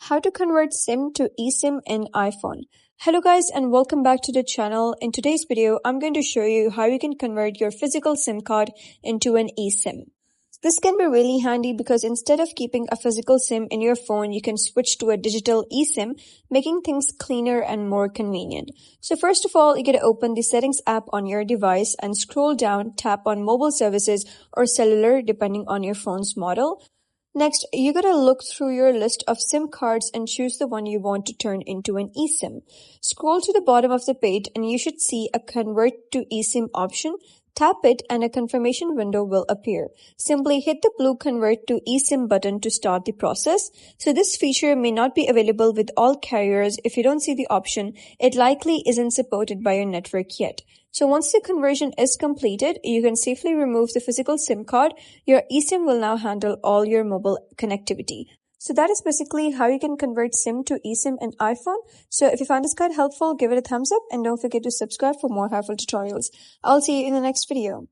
How to convert SIM to eSIM in iPhone. Hello guys and welcome back to the channel. In today's video, I'm going to show you how you can convert your physical SIM card into an eSIM. This can be really handy because instead of keeping a physical SIM in your phone, you can switch to a digital eSIM, making things cleaner and more convenient. So first of all, you gotta open the Settings app on your device and scroll down, tap on Mobile Services or Cellular depending on your phone's model. Next, you gotta look through your list of SIM cards and choose the one you want to turn into an eSIM. Scroll to the bottom of the page and you should see a Convert to eSIM option. Tap it and a confirmation window will appear. Simply hit the blue Convert to eSIM button to start the process. So this feature may not be available with all carriers. If you don't see the option, it likely isn't supported by your network yet. So once the conversion is completed, you can safely remove the physical SIM card. Your eSIM will now handle all your mobile connectivity. So that is basically how you can convert SIM to eSIM in iPhone. So if you found this guide helpful, give it a thumbs up and don't forget to subscribe for more helpful tutorials. I'll see you in the next video.